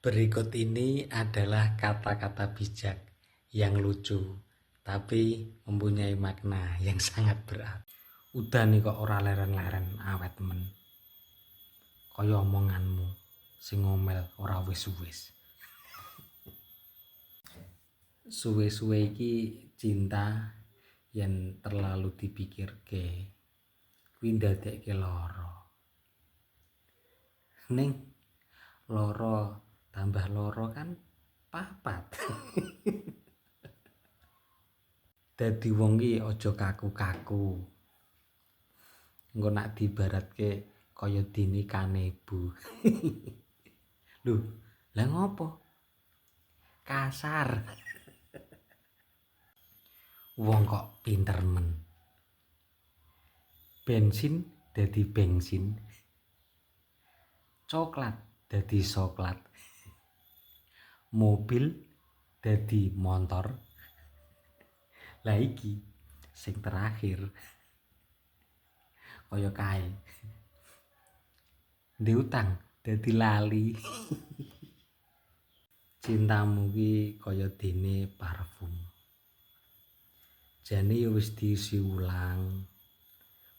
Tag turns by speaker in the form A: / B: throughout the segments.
A: Berikut ini adalah kata-kata bijak yang lucu, tapi mempunyai makna yang sangat berat. Udah nih kok ora leren-leren awet men. Kaya omonganmu, sing ngomel ora wis-wis. Suwe-suwe iki cinta yen terlalu dipikirke, kuwi ndadekke lara. Ning lara tambah lara kan papat. Dadi wong ki aja kaku-kaku. Engko nak diibaratke kaya dene kanebo. Lho, lah ngopo? Kasar. Wong kok pinter men. Bensin dadi bensin. Coklat dadi soklat. Mobil dadi motor. Lah iki sing terakhir kaya kae. Diutang dadi lali. Cintamu ki kaya dene parfum. Jane ya wis diisi ulang.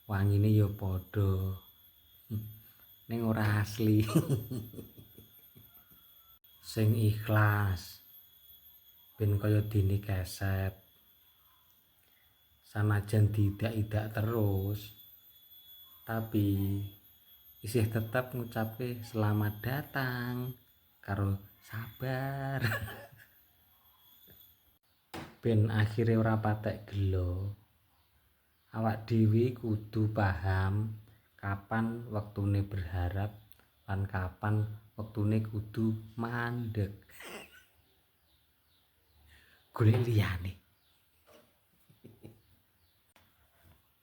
A: Wangine ya padha. Ning ora asli. Sing ikhlas ben kaya dene keset. Sanajan diidak-idak terus, tapi isih tetap ngucapke selamat datang karo sabar. Ben akhire ora patek gelo. Awak dhewe kudu paham kapan wektune berharap lan kapan wektune kudu mandek. Golek liyane.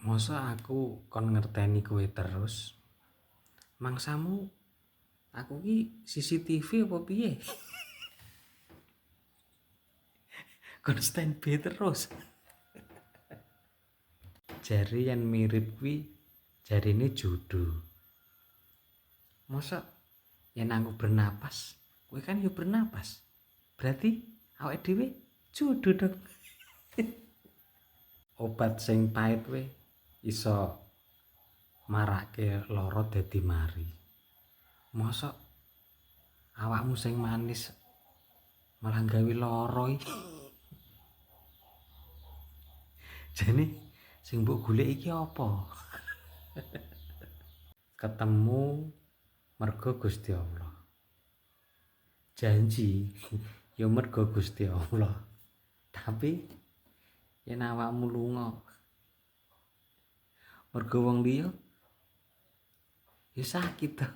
A: Masa aku kon ngerteni kowe terus? Mangsamu aku ki CCTV apa piye? Kon standby terus. Jari yang mirip kuwi jarine jodoh. Masa yen aku bernapas, kowe kan yo bernapas. Berarti awake dhewe jodoh dong. Obat sing pahit we iso marake lara dadi mari. Mosok awakmu sing manis malah gawe lara iki. Jane sing mbok golek iki apa? Ketemu mergo Gusti Allah. Janji ya mergo Gusti Allah. Tapi yen awakmu lunga mergo wong liya ya sakit to.